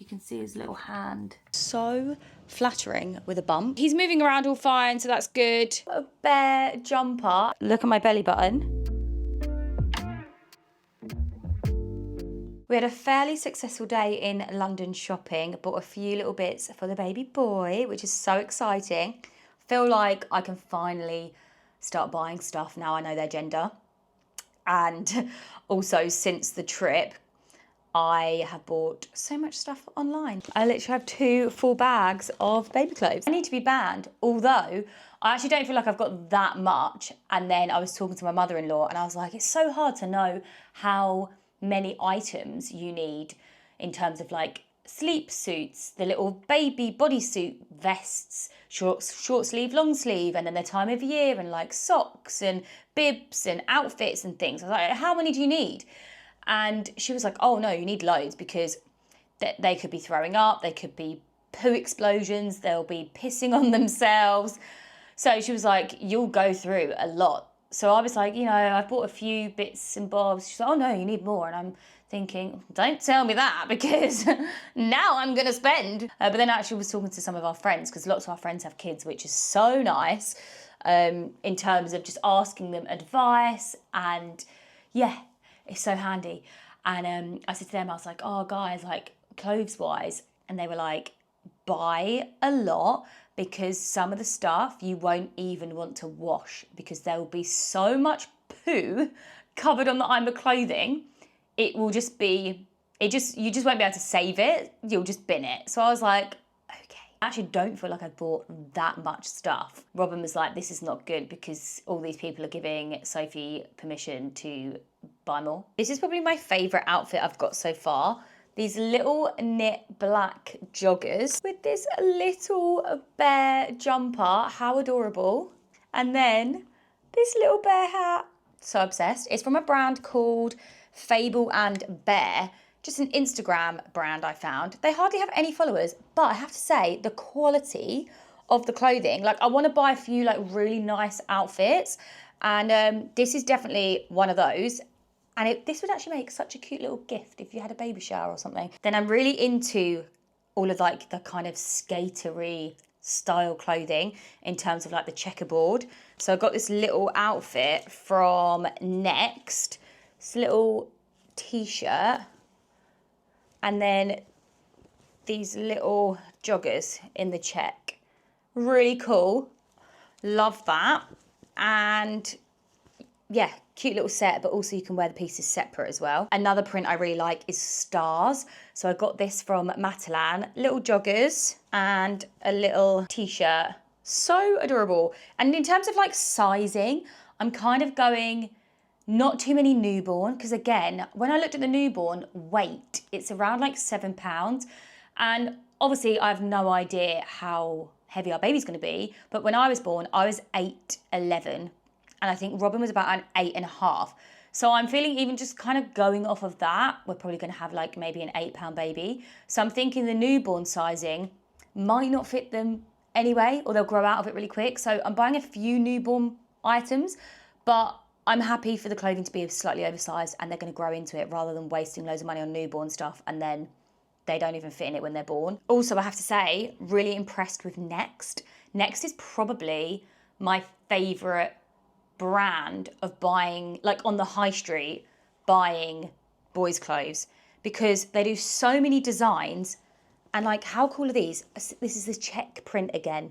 can see his little hand. So flattering with a bump. He's moving around all fine, so that's good. A bear jumper. Look at my belly button. We had a fairly successful day in London shopping. Bought a few little bits for the baby boy, which is so exciting. Feel like I can finally start buying stuff now I know their gender. And also since the trip, I have bought so much stuff online. I literally have 2 full bags of baby clothes. I need to be banned, although I actually don't feel like I've got that much. And then I was talking to my mother-in-law and I was like, it's so hard to know how many items you need in terms of like sleep suits, the little baby bodysuit vests, short sleeve, long sleeve, and then the time of year, and like socks and bibs and outfits and things. I was like, how many do you need? And she was like, oh no, you need loads, because they could be throwing up, they could be poo explosions, they'll be pissing on themselves. So she was like, you'll go through a lot. So I was like, you know, I bought a few bits and bobs. She's like, oh no, you need more. And I'm thinking, don't tell me that, because now I'm going to spend. But then I actually was talking to some of our friends, because lots of our friends have kids, which is so nice in terms of just asking them advice. And yeah, it's so handy. And I said to them, I was like, oh guys, like clothes wise. And they were like, buy a lot, because some of the stuff you won't even want to wash, because there will be so much poo covered on the iron of clothing. It will just be, you just won't be able to save it. You'll just bin it. So I was like, okay. I actually don't feel like I bought that much stuff. Robin was like, this is not good, because all these people are giving Sophie permission to buy more. This is probably my favourite outfit I've got so far. These little knit black joggers with this little bear jumper. How adorable. And then this little bear hat. So obsessed. It's from a brand called Fable and Bear. Just an Instagram brand I found. They hardly have any followers, but I have to say the quality of the clothing, like I want to buy a few like really nice outfits, and this is definitely one of those. And this would actually make such a cute little gift if you had a baby shower or something. Then I'm really into all of like the kind of skatery style clothing in terms of like the checkerboard. So I got this little outfit from Next, this little t-shirt, and then these little joggers in the check. Really cool. Love that. And yeah, cute little set, but also you can wear the pieces separate as well. Another print I really like is stars. So I got this from Matalan, little joggers and a little t-shirt. So adorable. And in terms of like sizing, I'm kind of going not too many newborn, because again, when I looked at the newborn weight, it's around like £7. And obviously I have no idea how heavy our baby's going to be, but when I was born, I was 8'11", and I think Robin was about an 8.5. So I'm feeling, even just kind of going off of that, we're probably going to have like maybe an £8 baby. So I'm thinking the newborn sizing might not fit them anyway, or they'll grow out of it really quick. So I'm buying a few newborn items, but I'm happy for the clothing to be slightly oversized and they're going to grow into it, rather than wasting loads of money on newborn stuff and then they don't even fit in it when they're born. Also, I have to say, really impressed with Next. Next is probably my favourite brand of buying, like on the high street, buying boys' clothes, because they do so many designs. And like, how cool are these? This is this check print again.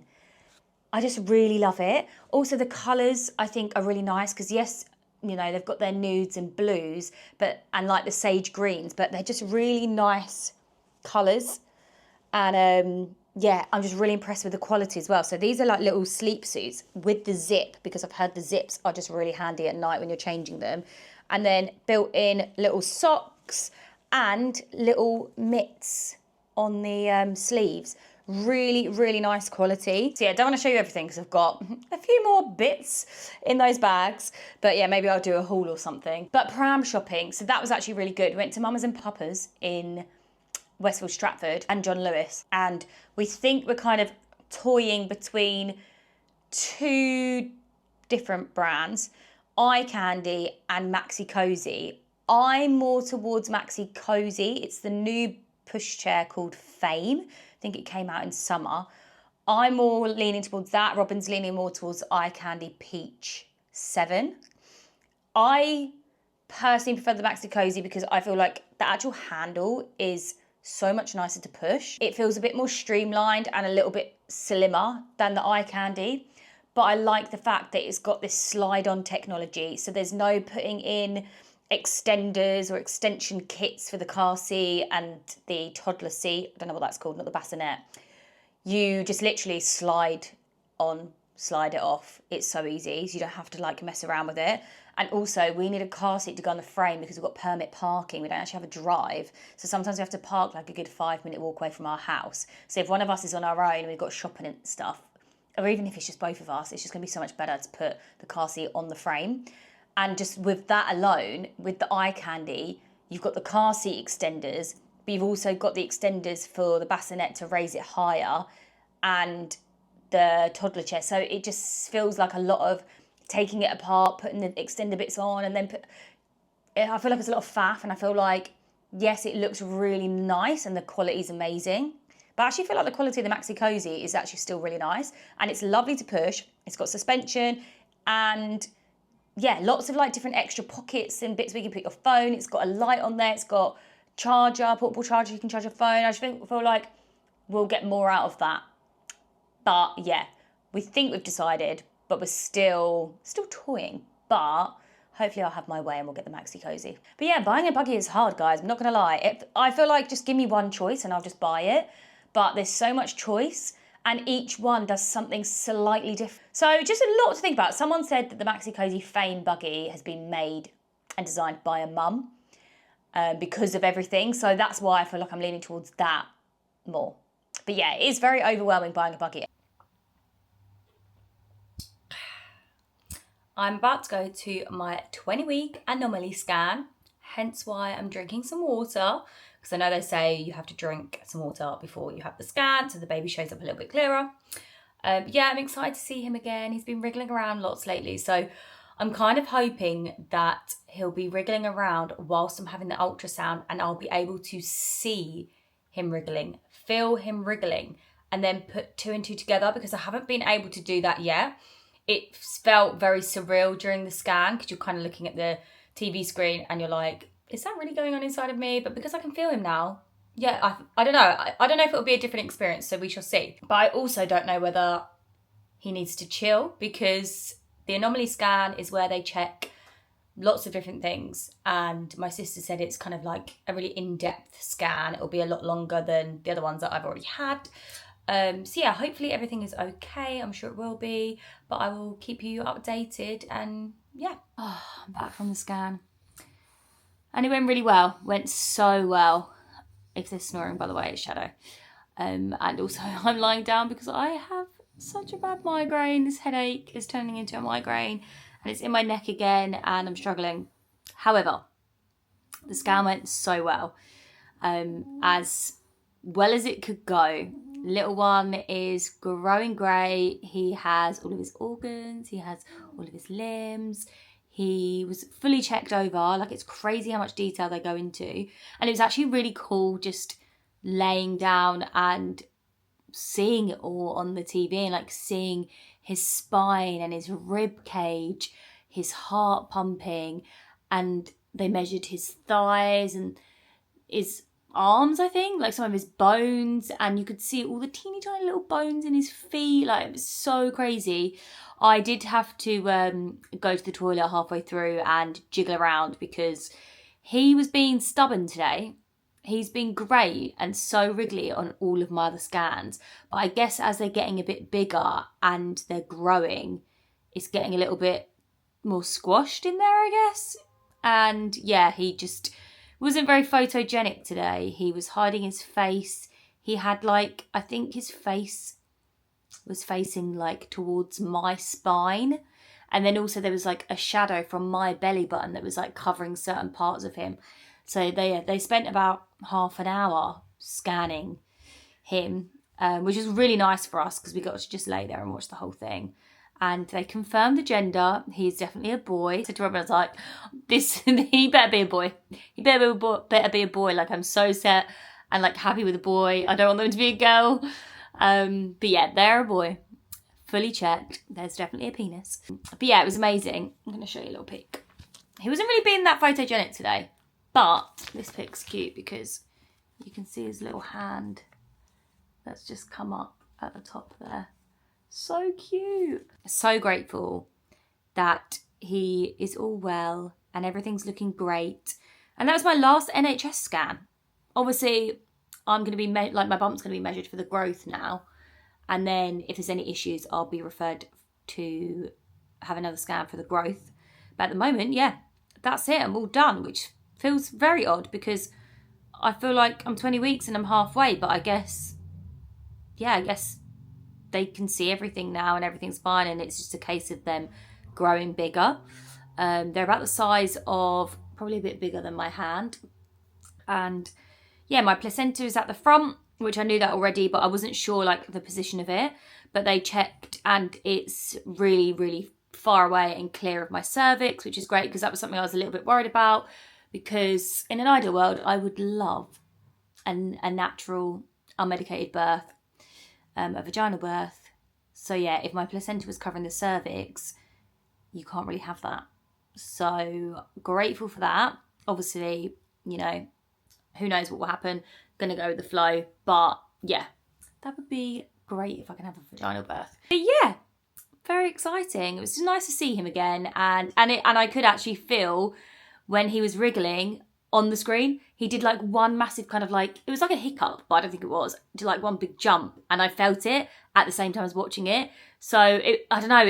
I just really love it. Also, the colours I think are really nice, because yes, you know, they've got their nudes and blues, and like the sage greens, but they're just really nice colours. And yeah, I'm just really impressed with the quality as well. So these are like little sleep suits with the zip, because I've heard the zips are just really handy at night when you're changing them. And then built in little socks and little mitts on the sleeves. Really, really nice quality. So yeah, I don't want to show you everything because I've got a few more bits in those bags. But yeah, maybe I'll do a haul or something. But Pram shopping, so that was actually really good. We went to Mamas and Papas in Westfield Stratford and John Lewis. And we think we're kind of toying between 2 different brands, Eye Candy and Maxi Cozy. I'm more towards Maxi Cozy. It's the new pushchair called Fame. I think it came out in summer. I'm more leaning towards that. Robin's leaning more towards Eye Candy Peach 7. I personally prefer the Maxi Cosi because I feel like the actual handle is so much nicer to push. It feels a bit more streamlined and a little bit slimmer than the Eye Candy. But I like the fact that it's got this slide-on technology. So there's no putting in extenders or extension kits for the car seat and the toddler seat. I don't know what that's called, not the bassinet. You just literally slide on, slide it off. It's so easy, so you don't have to like mess around with it. And also, we need a car seat to go on the frame because we've got permit parking. We don't actually have a drive. So sometimes we have to park like a good 5-minute walk away from our house. So if one of us is on our own and we've got shopping and stuff, or even if it's just both of us, it's just going to be so much better to put the car seat on the frame. And just with that alone, with the Eye Candy, you've got the car seat extenders, but you've also got the extenders for the bassinet to raise it higher and the toddler chair. So it just feels like a lot of taking it apart, putting the extender bits on, and then I feel like it's a lot of faff, and I feel like, yes, it looks really nice and the quality is amazing. But I actually feel like the quality of the Maxi Cosi is actually still really nice. And it's lovely to push. It's got suspension and yeah, lots of like different extra pockets and bits where you can put your phone. It's got a light on there. It's got charger, portable charger. You can charge your phone. I just feel like we'll get more out of that. But yeah, we think we've decided, but we're still toying. But hopefully I'll have my way and we'll get the Maxi Cosi. But yeah, buying a buggy is hard, guys. I'm not going to lie. I feel like just give me one choice and I'll just buy it. But there's so much choice and each one does something slightly different. So just a lot to think about. Someone said that the Maxi Cosi Fame buggy has been made and designed by a mum because of everything. So that's why I feel like I'm leaning towards that more. But yeah, it is very overwhelming buying a buggy. I'm about to go to my 20-week anomaly scan, hence why I'm drinking some water, because I know they say you have to drink some water before you have the scan, so the baby shows up a little bit clearer. Yeah, I'm excited to see him again. He's been wriggling around lots lately, so I'm kind of hoping that he'll be wriggling around whilst I'm having the ultrasound and I'll be able to see him wriggling, feel him wriggling, and then put 2 and 2 together, because I haven't been able to do that yet. It felt very surreal during the scan because you're kind of looking at the TV screen and you're like, is that really going on inside of me? But because I can feel him now, yeah, I don't know. I don't know if it'll be a different experience, so we shall see. But I also don't know whether he needs to chill, because the anomaly scan is where they check lots of different things. And my sister said it's kind of like a really in-depth scan. It'll be a lot longer than the other ones that I've already had. So yeah, hopefully everything is okay. I'm sure it will be, but I will keep you updated. And yeah, I'm back from the scan. And it went really well. Went so well. If they're snoring, by the way, it's Shadow. And also I'm lying down because I have such a bad migraine. This headache is turning into a migraine and it's in my neck again and I'm struggling. However, the scan went so well. As well as it could go. Little one is growing great. He has all of his organs. He has all of his limbs. He was fully checked over. Like, it's crazy how much detail they go into. And it was actually really cool just laying down and seeing it all on the TV and like seeing his spine and his rib cage, his heart pumping, and they measured his thighs and his arms, I think, like some of his bones, and you could see all the teeny tiny little bones in his feet. Like, it was so crazy. I did have to go to the toilet halfway through and jiggle around because he was being stubborn today. He's been great and so wriggly on all of my other scans, but I guess as they're getting a bit bigger and they're growing, it's getting a little bit more squashed in there, I guess. And yeah, he just wasn't very photogenic today. He was hiding his face. He had like, I think his face was facing like towards my spine. And then also there was like a shadow from my belly button that was like covering certain parts of him. So they spent about half an hour scanning him, which was really nice for us because we got to just lay there and watch the whole thing. And they confirmed the gender. He's definitely a boy. So to Robin, I was like, he better be a boy. He better be a boy. Like, I'm so set. and like happy with a boy. I don't want them to be a girl. But yeah, they're a boy. Fully checked. There's definitely a penis. But yeah, it was amazing. I'm going to show you a little pic. He wasn't really being that photogenic today, but this pic's cute because you can see his little hand that's just come up at the top there. So cute. So grateful that he is all well and everything's looking great. And that was my last NHS scan. Obviously, I'm going to be, my bump's going to be measured for the growth now. And then if there's any issues, I'll be referred to have another scan for the growth. But at the moment, yeah, that's it. I'm all done, which feels very odd because I feel like I'm 20 weeks and I'm halfway. But I guess they can see everything now and everything's fine. And it's just a case of them growing bigger. They're about the size of, probably a bit bigger than my hand. And yeah, my placenta is at the front, which I knew that already, but I wasn't sure like the position of it. But they checked and it's really, really far away and clear of my cervix, which is great because that was something I was a little bit worried about, because in an ideal world, I would love a natural, unmedicated birth, a vaginal birth. So yeah, if my placenta was covering the cervix, you can't really have that. So grateful for that. Obviously, you know, who knows what will happen. Gonna go with the flow. But yeah, that would be great if I can have a vaginal birth. But yeah, very exciting. It was nice to see him again. And I could actually feel when he was wriggling on the screen, he did like one massive kind of like, it was like a hiccup, but I don't think it was. Did like one big jump and I felt it at the same time as watching it. So I don't know,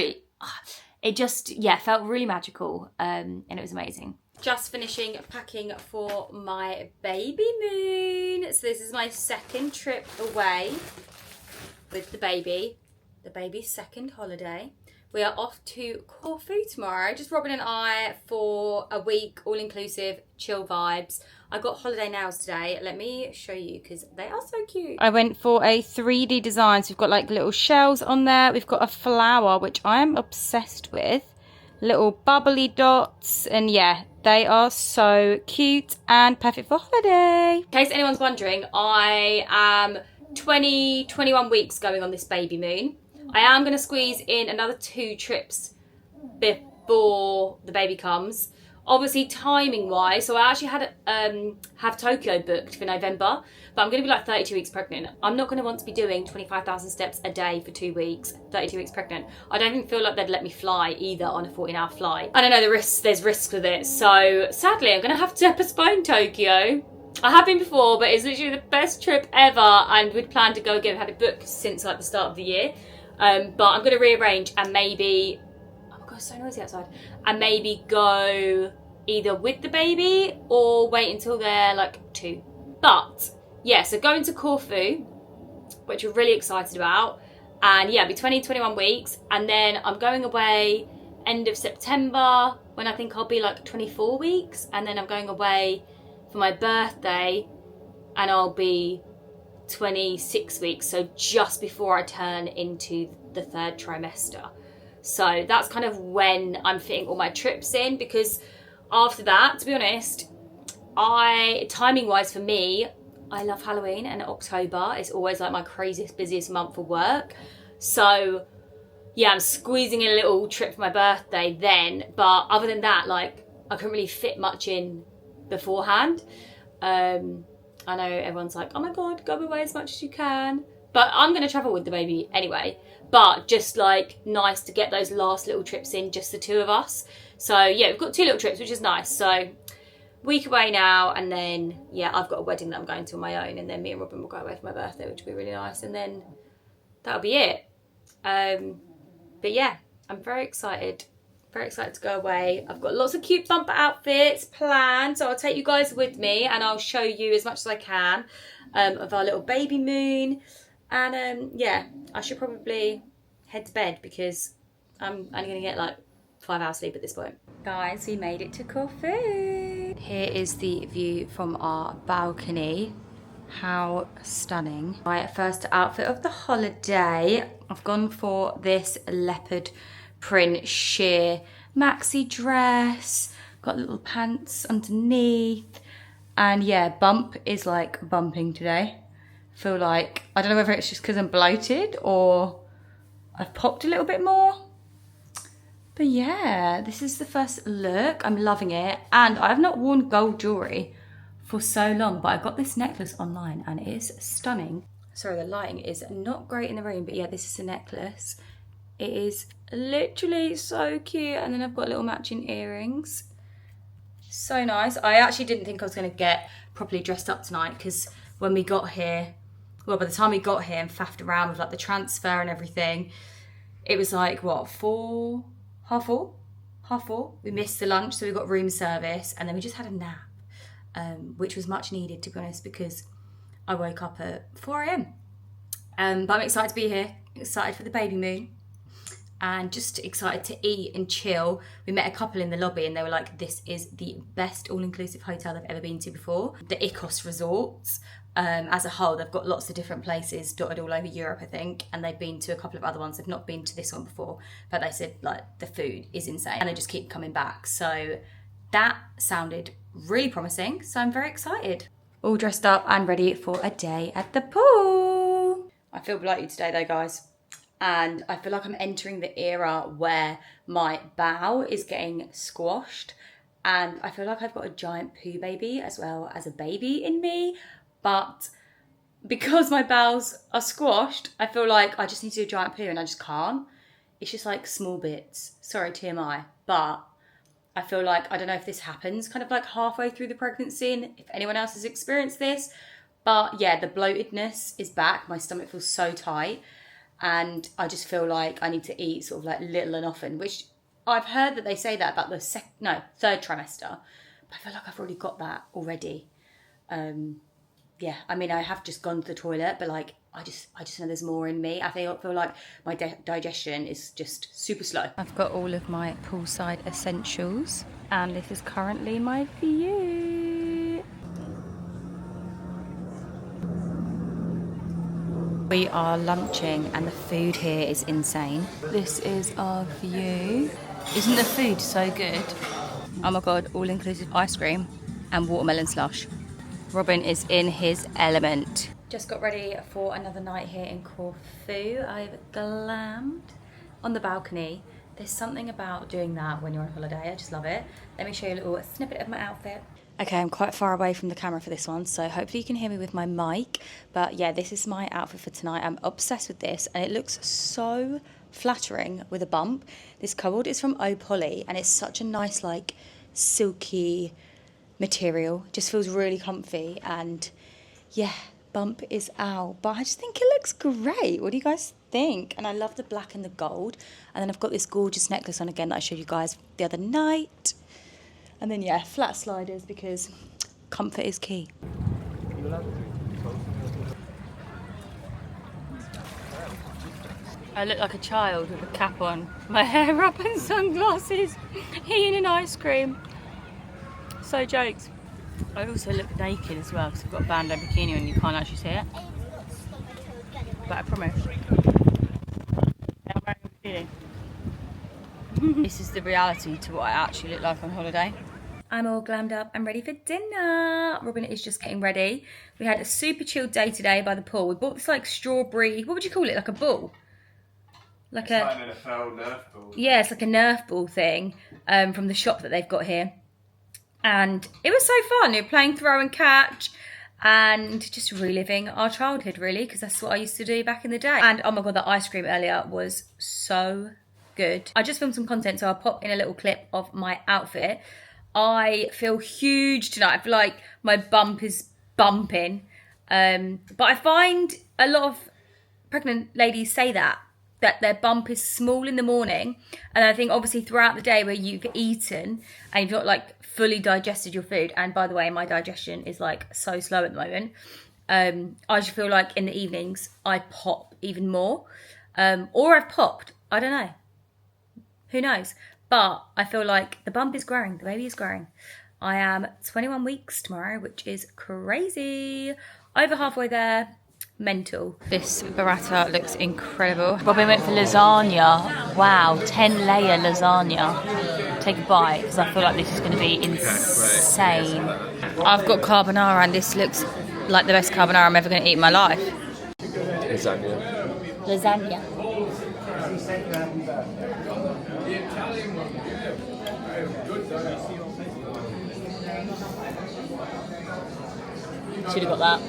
it just, yeah, felt really magical. And it was amazing. Just finishing packing for my Babymoon. So this is my second trip away with the baby's second holiday. We are off to Corfu tomorrow. Just Robin and I for a week, all-inclusive, chill vibes. I got holiday nails today. Let me show you because they are so cute. I went for a 3D design. So we've got like little shells on there. We've got a flower, which I am obsessed with. Little bubbly dots, and yeah, they are so cute and perfect for holiday. In case anyone's wondering, I am 21 weeks going on this Babymoon. I am going to squeeze in another 2 trips before the baby comes. Obviously, timing wise, so I actually had have Tokyo booked for November, but I'm going to be like 32 weeks pregnant. I'm not going to want to be doing 25,000 steps a day for 2 weeks, 32 weeks pregnant. I don't even feel like they'd let me fly either on a 14-hour flight. I don't know, there's risks with it. So sadly, I'm going to have to postpone Tokyo. I have been before, but it's literally the best trip ever, and we'd planned to go again. We had it booked since like the start of the year. But I'm going to rearrange and maybe, oh my god, it's so noisy outside, and maybe go either with the baby or wait until they're like 2. But yeah, so going to Corfu, which we're really excited about, and yeah, it'll be 21 weeks, and then I'm going away end of September when I think I'll be like 24 weeks, and then I'm going away for my birthday and I'll be 26 weeks, so just before I turn into the 3rd trimester. So that's kind of when I'm fitting all my trips in, because after that, to be honest, timing wise for me, I love Halloween, and October is always like my craziest, busiest month for work. So yeah, I'm squeezing in a little trip for my birthday then, but other than that, like, I couldn't really fit much in beforehand. I know everyone's like, oh my god, go away as much as you can. But I'm going to travel with the baby anyway. But just like nice to get those last little trips in, just the 2 of us. So yeah, we've got 2 little trips, which is nice. So week away now, and then yeah, I've got a wedding that I'm going to on my own, and then me and Robin will go away for my birthday, which will be really nice. And then that'll be it. But yeah, I'm very excited. Very excited to go away. I've got lots of cute bumper outfits planned, so I'll take you guys with me and I'll show you as much as I can of our little Babymoon. And yeah, I should probably head to bed because I'm only going to get like 5 hours sleep at this point. Guys, we made it to Corfu. Here is the view from our balcony. How stunning. My first outfit of the holiday. I've gone for this leopard print sheer maxi dress, got little pants underneath, And yeah, bump is like bumping today. I feel like, I don't know whether it's just because I'm bloated or I've popped a little bit more. But yeah, this is the first look. I'm loving it. And I have not worn gold jewellery for so long, but I got this necklace online and it is stunning. Sorry, the lighting is not great in the room, but yeah, this is the necklace. It is literally so cute. And then I've got little matching earrings. So nice. I actually didn't think I was going to get properly dressed up tonight because when we got here, well, by the time we got here and faffed around with like the transfer and everything, it was like, what, half four? We missed the lunch, so we got room service and then we just had a nap, which was much needed, to be honest, because I woke up at 4 a.m. But I'm excited to be here, excited for the Babymoon. And just excited to eat and chill. We met a couple in the lobby and they were like, this is the best all-inclusive hotel they've ever been to before. The Icos resorts, as a whole, they've got lots of different places dotted all over Europe, I think. And they've been to a couple of other ones. They've not been to this one before, but they said like the food is insane and they just keep coming back. So that sounded really promising. So I'm very excited. All dressed up and ready for a day at the pool. I feel bloated today though, guys. And I feel like I'm entering the era where my bow is getting squashed and I feel like I've got a giant poo baby as well as a baby in me. But because my bowels are squashed, I feel like I just need to do a giant poo and I just can't. It's just like small bits. Sorry, TMI. But I feel like, I don't know if this happens kind of like halfway through the pregnancy and if anyone else has experienced this. But yeah, the bloatedness is back. My stomach feels so tight. And I just feel like I need to eat sort of like little and often, which I've heard that they say that about the third trimester, but I feel like I've already got that already. Yeah, I mean, I have just gone to the toilet, but like, I just know there's more in me. I feel like my digestion is just super slow. I've got all of my poolside essentials and this is currently my view. We are lunching and the food here is insane. This is our view. Isn't the food so good? Oh my God, all-inclusive ice cream and watermelon slush. Robin is in his element. Just got ready for another night here in Corfu. I've glammed on the balcony. There's something about doing that when you're on holiday. I just love it. Let me show you a little snippet of my outfit. Okay, I'm quite far away from the camera for this one, so hopefully you can hear me with my mic. But yeah, this is my outfit for tonight. I'm obsessed with this, and it looks so flattering with a bump. This coverall is from Opoly, and it's such a nice, like, silky material. Just feels really comfy, and yeah, bump is out. But I just think it looks great. What do you guys think? And I love the black and the gold. And then I've got this gorgeous necklace on again that I showed you guys the other night. And then, yeah, flat sliders because comfort is key. I look like a child with a cap on, my hair up and sunglasses, eating an ice cream. So jokes. I also look naked as well because I've got a bandeau bikini on and you can't actually see it. But I promise. I'm wearing a bikini. This is the reality to what I actually look like on holiday. I'm all glammed up and ready for dinner. Robin is just getting ready. We had a super chilled day today by the pool. We bought this like strawberry, what would you call it? Like a ball? Like an NFL Nerf ball. Yeah, it's like a Nerf ball thing from the shop that they've got here. And it was so fun. We were playing throw and catch and just reliving our childhood really, because that's what I used to do back in the day. And oh my God, the ice cream earlier was so good. I just filmed some content, so I'll pop in a little clip of my outfit. I feel huge tonight. I feel like my bump is bumping. But I find a lot of pregnant ladies say that their bump is small in the morning. And I think obviously throughout the day where you've eaten and you've not like fully digested your food. And by the way, my digestion is like so slow at the moment. I just feel like in the evenings I pop even more. Or I've popped. I don't know. Who knows? But I feel like the bump is growing. The baby is growing. I am 21 weeks tomorrow, which is crazy. Over halfway there. Mental. This burrata looks incredible. Robin went for lasagna. Wow, 10-layer lasagna. take a bite because I feel like this is going to be insane. I've got carbonara and this looks like the best carbonara I'm ever going to eat in my life. Lasagna. Should have got that.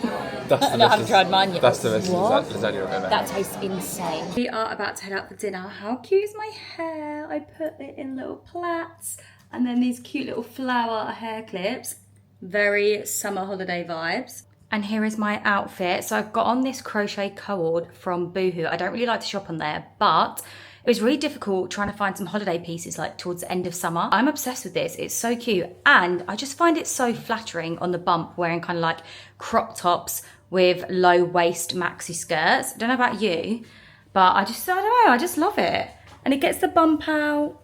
No, I haven't tried mine yet. That's the best lasagna I've ever had. That tastes insane. We are about to head out for dinner. How cute is my hair? I put it in little plaits and then these cute little flower hair clips. Very summer holiday vibes. And here is my outfit. So I've got on this crochet cord from Boohoo. I don't really like to shop on there, but it was really difficult trying to find some holiday pieces like towards the end of summer. I'm obsessed with this. It's so cute. And I just find it so flattering on the bump wearing kind of like crop tops with low waist maxi skirts. I don't know about you, but I don't know, I just love it. And it gets the bump out,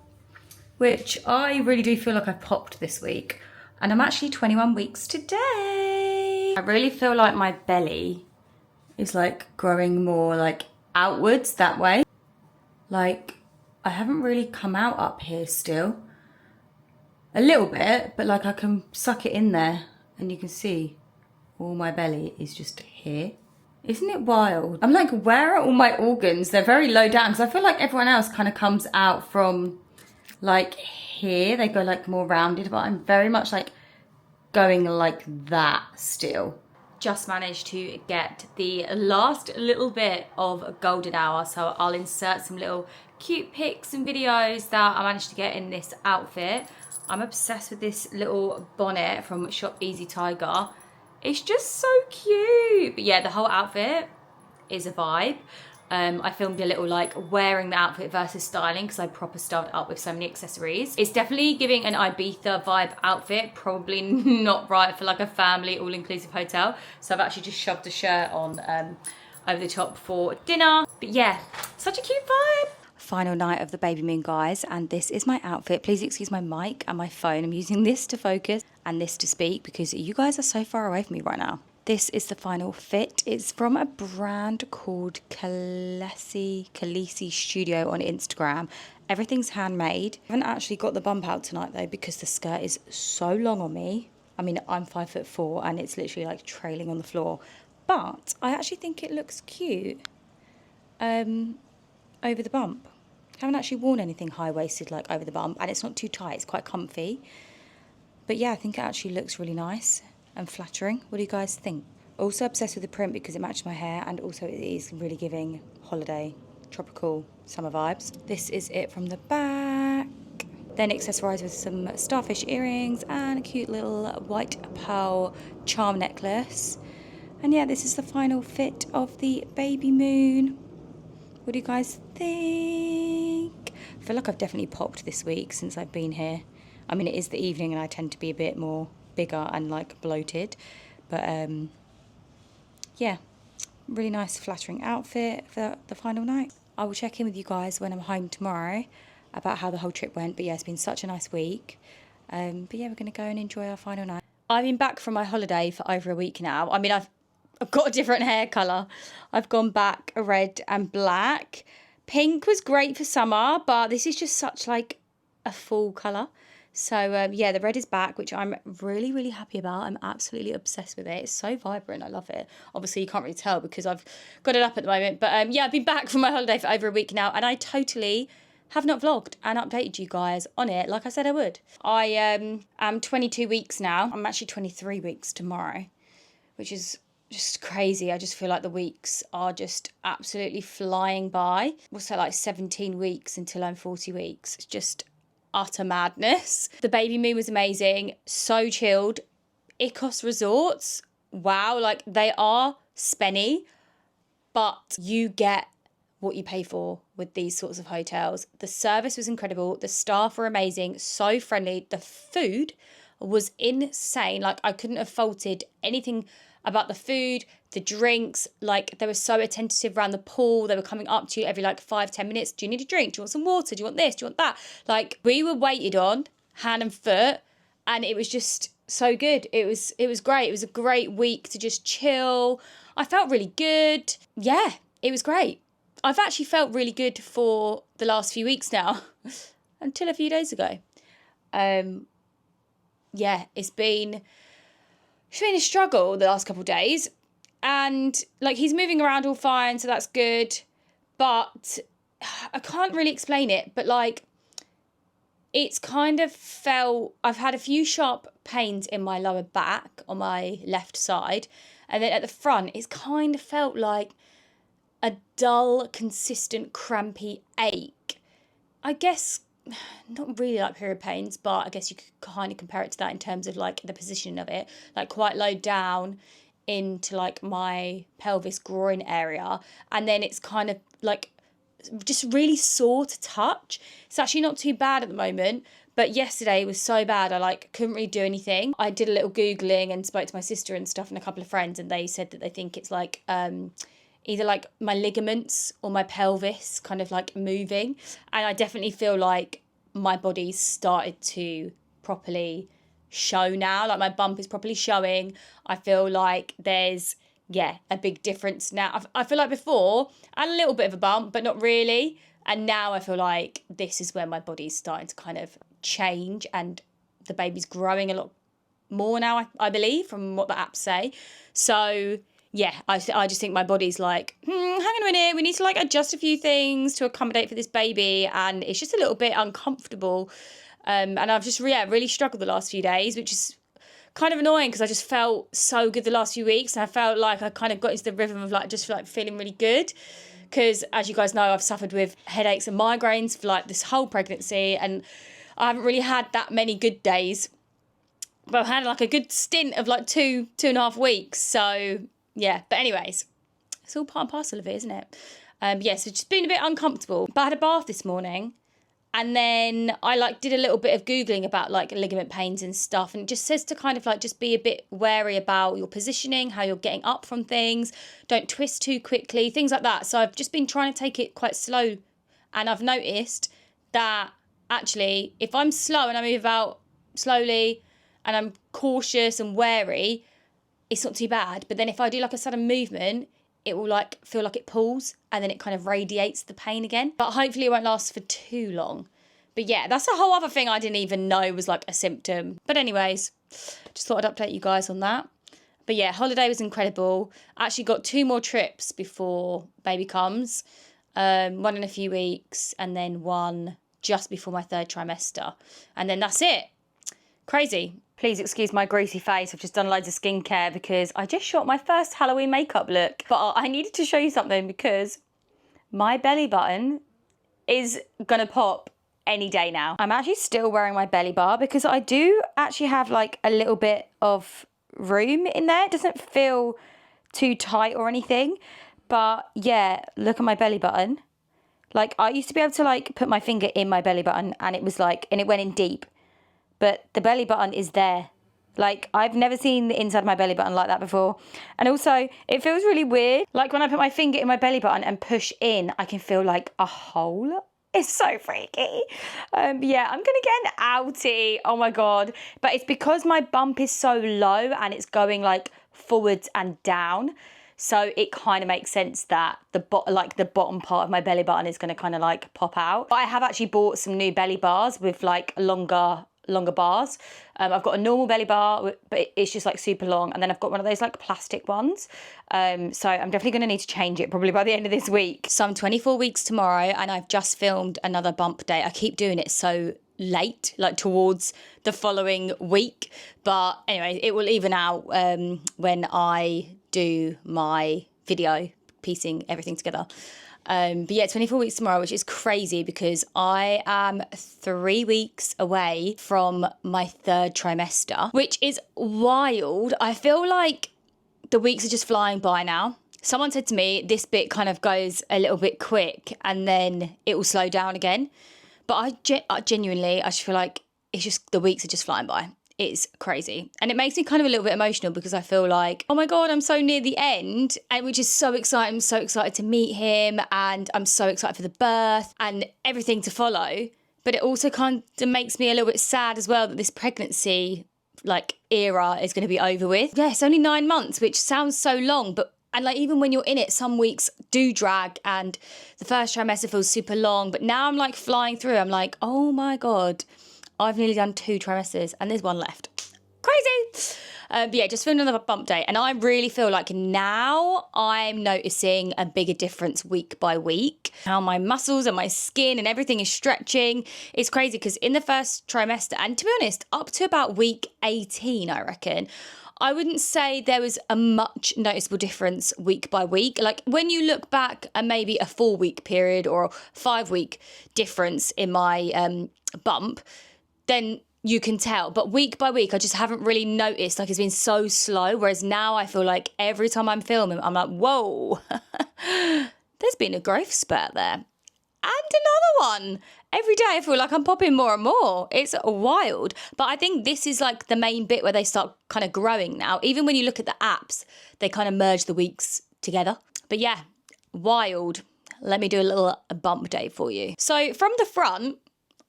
which I really do feel like I've popped this week. And I'm actually 21 weeks today. I really feel like my belly is like growing more like outwards that way. Like I haven't really come out up here still. A little bit, but like I can suck it in there and you can see all my belly is just here. Isn't it wild? I'm like, where are all my organs? They're very low down because I feel like everyone else kind of comes out from like here. They go like more rounded, but I'm very much like going like that still. Just managed to get the last little bit of golden hour, so I'll insert some little cute pics and videos that I managed to get in this outfit. I'm obsessed with this little bonnet from Shop Easy Tiger. It's just so cute. But yeah, the whole outfit is a vibe. I filmed a little like wearing the outfit versus styling because I proper styled up with so many accessories. It's definitely giving an Ibiza vibe outfit, probably not right for like a family all-inclusive hotel. So I've actually just shoved a shirt on over the top for dinner. But yeah, such a cute vibe. Final night of the Babymoon, guys, and this is my outfit. Please excuse my mic and my phone. I'm using this to focus and this to speak because you guys are so far away from me right now. This is the final fit. It's from a brand called Khaleesi Studio on Instagram. Everything's handmade. I haven't actually got the bump out tonight though because the skirt is so long on me. I mean, I'm 5'4" and it's literally like trailing on the floor. But I actually think it looks cute over the bump. I haven't actually worn anything high-waisted like over the bump and it's not too tight, it's quite comfy. But yeah, I think it actually looks really nice and flattering. What do you guys think? Also obsessed with the print because it matches my hair and also it is really giving holiday, tropical summer vibes. This is it from the back. Then accessorised with some starfish earrings and a cute little white pearl charm necklace. And yeah, this is the final fit of the Babymoon. What do you guys think? I feel like I've definitely popped this week since I've been here. I mean, it is the evening and I tend to be a bit more bigger and like bloated. But yeah, really nice flattering outfit for the final night. I will check in with you guys when I'm home tomorrow about how the whole trip went. But yeah, it's been such a nice week. But yeah, we're going to go and enjoy our final night. I've been back from my holiday for over a week now. I mean, I've got a different hair colour. I've gone back a red and black. Pink was great for summer, but this is just such like a fall colour. So yeah, the red is back, which I'm really, really happy about. I'm absolutely obsessed with it. It's so vibrant. I love it. Obviously, you can't really tell because I've got it up at the moment. But yeah, I've been back from my holiday for over a week now, and I totally have not vlogged and updated you guys on it like I said I would. I am 22 weeks now. I'm actually 23 weeks tomorrow, which is just crazy. I just feel like the weeks are just absolutely flying by. What's that, like 17 weeks until I'm 40 weeks? It's just utter madness. The Babymoon was amazing, so chilled. Icos resorts, wow, like they are spenny, but you get what you pay for with these sorts of hotels. The service was incredible, the staff were amazing, so friendly, the food was insane. Like I couldn't have faulted anything about the food, the drinks. Like they were so attentive around the pool. They were coming up to you every like 5-10 minutes. Do you need a drink? Do you want some water? Do you want this? Do you want that? Like we were waited on hand and foot, and it was just so good. It was great. It was a great week to just chill. I felt really good. Yeah, it was great. I've actually felt really good for the last few weeks now until a few days ago. Yeah, it's been a struggle the last couple of days. And like he's moving around all fine, so that's good. But I can't really explain it, but like it's kind of felt, I've had a few sharp pains in my lower back on my left side. And then at the front, it's kind of felt like a dull, consistent, crampy ache. I guess not really like period pains, but I guess you could kind of compare it to that in terms of like the positioning of it, like quite low down into like my pelvis groin area. And then it's kind of like just really sore to touch. It's actually not too bad at the moment, but yesterday was so bad I like couldn't really do anything. I did a little Googling and spoke to my sister and stuff and a couple of friends, and they said that they think it's like either like my ligaments or my pelvis kind of like moving. And I definitely feel like my body's started to properly show now, like my bump is properly showing. I feel like there's a big difference now. I feel like before I had a little bit of a bump, but not really. And now I feel like this is where my body's starting to kind of change, and the baby's growing a lot more now, I believe, from what the apps say. So yeah, I just think my body's like, hang on a minute, we need to like adjust a few things to accommodate for this baby, and it's just a little bit uncomfortable. And I've just really struggled the last few days, which is kind of annoying because I just felt so good the last few weeks, and I felt like I kind of got into the rhythm of like just like feeling really good. Because as you guys know, I've suffered with headaches and migraines for like this whole pregnancy, and I haven't really had that many good days. But I've had like a good stint of like two and a half weeks. So yeah, but anyways, it's all part and parcel of it, isn't it? So it's just been a bit uncomfortable. But I had a bath this morning, and then I like did a little bit of Googling about like ligament pains and stuff. And it just says to kind of like just be a bit wary about your positioning, how you're getting up from things. Don't twist too quickly, things like that. So I've just been trying to take it quite slow. And I've noticed that actually, if I'm slow and I move out slowly and I'm cautious and wary, it's not too bad. But then if I do like a sudden movement, it will like feel like it pulls, and then it kind of radiates the pain again. But hopefully it won't last for too long. But yeah, that's a whole other thing I didn't even know was like a symptom. But anyways, just thought I'd update you guys on that. But yeah, holiday was incredible. I actually got 2 more trips before baby comes. One in a few weeks, and then one just before my 3rd trimester. And then that's it. Crazy. Please excuse my greasy face. I've just done loads of skincare because I just shot my first Halloween makeup look. But I needed to show you something because my belly button is gonna pop any day now. I'm actually still wearing my belly bar because I do actually have like a little bit of room in there. It doesn't feel too tight or anything. But yeah, look at my belly button. Like I used to be able to like put my finger in my belly button and it was like, and it went in deep. But the belly button is there. Like, I've never seen the inside of my belly button like that before. And also, it feels really weird. Like, when I put my finger in my belly button and push in, I can feel, like, a hole. It's so freaky. Yeah, I'm going to get an outie. Oh, my God. But it's because my bump is so low and it's going, like, forwards and down. So it kind of makes sense that the bottom part of my belly button is going to kind of, like, pop out. But I have actually bought some new belly bars with, like, longer bars. I've got a normal belly bar, but it's just like super long, and then I've got one of those like plastic ones. So I'm definitely going to need to change it probably by the end of this week. So I'm 24 weeks tomorrow, and I've just filmed another bump date. I keep doing it so late, like towards the following week, but anyway, it will even out when I do my video piecing everything together. But yeah, 24 weeks tomorrow, which is crazy because I am 3 weeks away from my 3rd trimester, which is wild. I feel like the weeks are just flying by now. Someone said to me, this bit kind of goes a little bit quick and then it will slow down again. But I genuinely, I just feel like it's just, the weeks are just flying by. It's crazy. And it makes me kind of a little bit emotional because I feel like, oh my God, I'm so near the end, and which is so exciting. I'm so excited to meet him, and I'm so excited for the birth and everything to follow. But it also kind of makes me a little bit sad as well that this pregnancy like era is going to be over with. Yeah, it's only 9 months, which sounds so long, but and like even when you're in it, some weeks do drag, and the first trimester feels super long. But now I'm like flying through. I'm like, oh my God, I've nearly done 2 trimesters and there's one left. Crazy. But yeah, just filmed another bump date. And I really feel like now I'm noticing a bigger difference week by week. How my muscles and my skin and everything is stretching. It's crazy because in the first trimester, and to be honest, up to about week 18, I reckon, I wouldn't say there was a much noticeable difference week by week. Like when you look back at maybe a 4-week period or a 5-week difference in my bump, then you can tell. But week by week, I just haven't really noticed. Like it's been so slow. Whereas now I feel like every time I'm filming, I'm like, whoa, there's been a growth spurt there. And another one. Every day I feel like I'm popping more and more. It's wild. But I think this is like the main bit where they start kind of growing now. Even when you look at the apps, they kind of merge the weeks together. But yeah, wild. Let me do a little bump day for you. So from the front,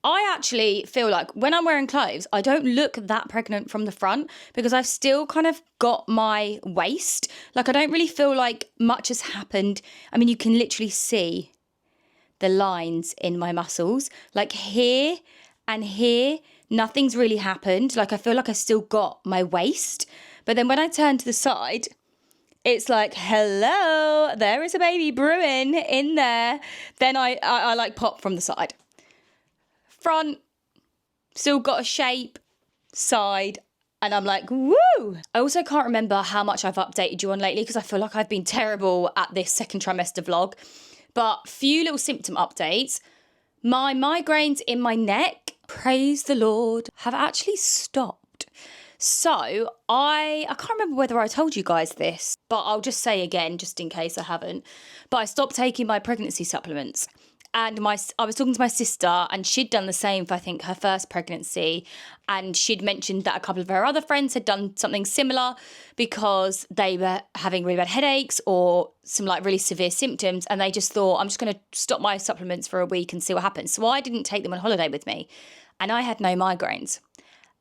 I actually feel like when I'm wearing clothes, I don't look that pregnant from the front because I've still kind of got my waist. Like I don't really feel like much has happened. I mean, you can literally see the lines in my muscles. Like here and here, nothing's really happened. Like I feel like I still got my waist. But then when I turn to the side, it's like, hello, there is a baby brewing in there. Then I like pop from the side. Front, still got a shape, side, and I'm like, woo! I also can't remember how much I've updated you on lately because I feel like I've been terrible at this second trimester vlog. But few little symptom updates. My migraines in my neck, praise the Lord, have actually stopped. So I can't remember whether I told you guys this, but I'll just say again, just in case I haven't. But I stopped taking my pregnancy supplements. And I was talking to my sister and she'd done the same for, I think, her first pregnancy. And she'd mentioned that a couple of her other friends had done something similar because they were having really bad headaches or some like really severe symptoms. And they just thought, I'm just going to stop my supplements for a week and see what happens. So I didn't take them on holiday with me. And I had no migraines.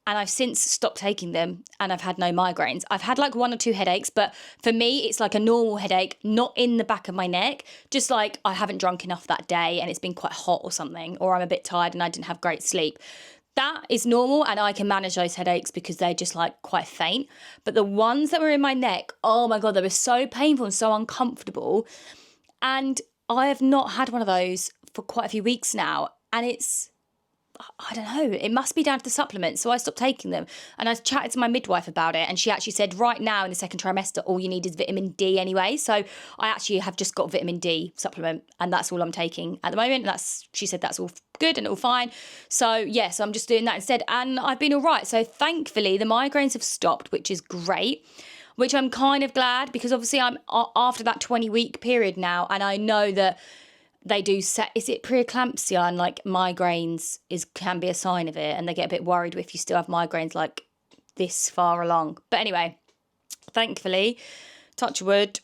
And I've since stopped taking them and I've had no migraines. I've had like 1 or 2 headaches, but for me, it's like a normal headache, not in the back of my neck, just like I haven't drunk enough that day and it's been quite hot or something, or I'm a bit tired and I didn't have great sleep. That is normal and I can manage those headaches because they're just like quite faint. But the ones that were in my neck, oh my God, they were so painful and so uncomfortable. And I have not had one of those for quite a few weeks now. And I don't know, it must be down to the supplements. So I stopped taking them and I chatted to my midwife about it and she actually said right now in the second trimester, all you need is vitamin D anyway. So I actually have just got vitamin D supplement and that's all I'm taking at the moment. And she said that's all good and all fine. So yeah, so I'm just doing that instead and I've been all right. So thankfully the migraines have stopped, which is great, which I'm kind of glad because obviously I'm after that 20-week period now and I know that they do set, is it preeclampsia and like migraines can be a sign of it and they get a bit worried if you still have migraines like this far along. But anyway, thankfully, touch wood,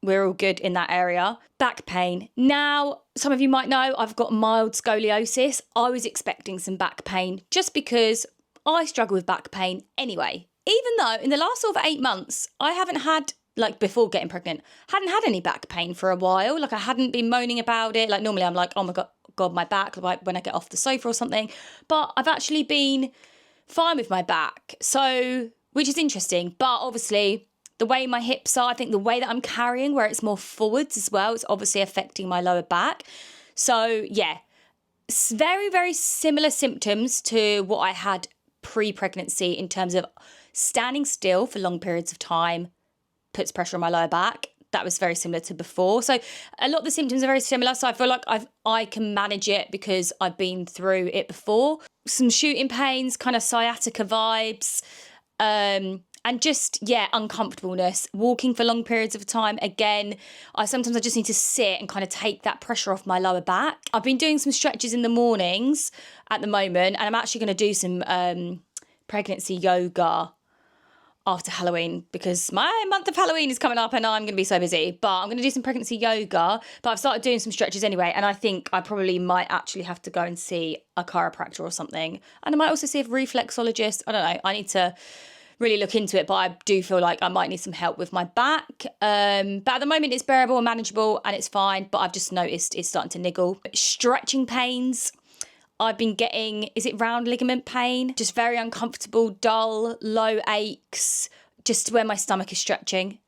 we're all good in that area. Back pain. Now, some of you might know I've got mild scoliosis. I was expecting some back pain just because I struggle with back pain anyway. Even though in the last sort of 8 months, I haven't had, like before getting pregnant, hadn't had any back pain for a while. Like I hadn't been moaning about it. Like normally I'm like, oh my God, my back, like when I get off the sofa or something. But I've actually been fine with my back. So, which is interesting. But obviously the way my hips are, I think the way that I'm carrying where it's more forwards as well, it's obviously affecting my lower back. So yeah, it's very, very similar symptoms to what I had pre-pregnancy in terms of standing still for long periods of time puts pressure on my lower back. That was very similar to before. So a lot of the symptoms are very similar. So I feel like I can manage it because I've been through it before. Some shooting pains, kind of sciatica vibes, and just, yeah, uncomfortableness. Walking for long periods of time. Again, sometimes I just need to sit and kind of take that pressure off my lower back. I've been doing some stretches in the mornings at the moment, and I'm actually going to do some pregnancy yoga after Halloween because my month of Halloween is coming up and I'm going to be so busy. But I'm going to do some pregnancy yoga, but I've started doing some stretches anyway. And I think I probably might actually have to go and see a chiropractor or something. And I might also see a reflexologist. I don't know. I need to really look into it, but I do feel like I might need some help with my back. But at the moment it's bearable and manageable and it's fine. But I've just noticed it's starting to niggle. Stretching pains. I've been getting, is it round ligament pain? Just very uncomfortable, dull, low aches, just where my stomach is stretching.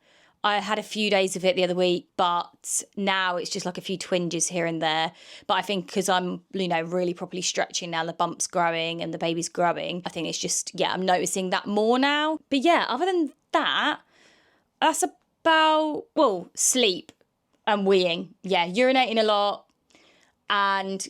I had a few days of it the other week, but now it's just like a few twinges here and there. But I think because I'm, really properly stretching now, the bump's growing and the baby's growing, I think it's just, I'm noticing that more now. But yeah, other than that, that's about, sleep and weeing. Yeah, urinating a lot. And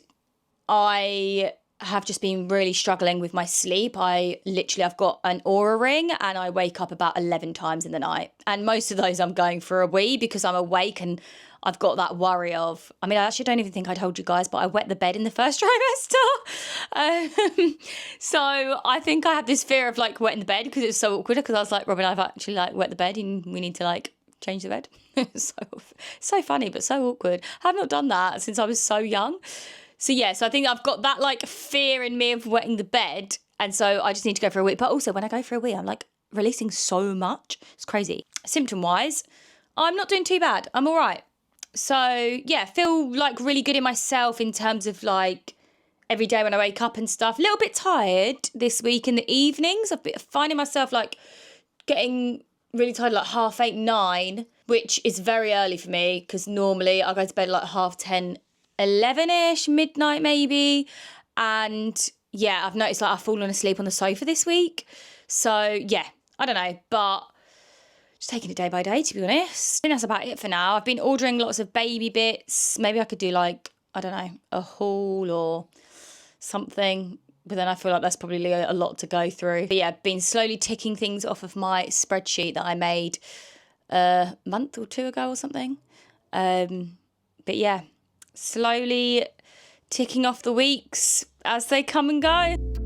I have just been really struggling with my sleep. I've got an Aura ring and I wake up about 11 times in the night. And most of those I'm going for a wee because I'm awake and I've got that worry of, I actually don't even think I told you guys, but I wet the bed in the first trimester. So I think I have this fear of like wetting the bed because it's so awkward because I was like, Robin, I've actually like wet the bed and we need to like change the bed. so funny, but so awkward. I've not done that since I was so young. So I think I've got that like fear in me of wetting the bed. And so I just need to go for a wee. But also when I go for a wee, I'm like releasing so much. It's crazy. Symptom wise, I'm not doing too bad. I'm all right. So feel like really good in myself in terms of like every day when I wake up and stuff. A little bit tired this week in the evenings. I've been finding myself like getting really tired like 8:30, 9, which is very early for me because normally I go to bed like 10:30, 11ish, midnight maybe. And I've noticed like I've fallen asleep on the sofa this week. So I don't know, but just taking it day by day, to be honest. I think that's about it for now. I've been ordering lots of baby bits. Maybe I could do like, I don't know, a haul or something. But then I feel like that's probably a lot to go through. But I've been slowly ticking things off of my spreadsheet that I made a month or 2 ago or something. But slowly ticking off the weeks as they come and go.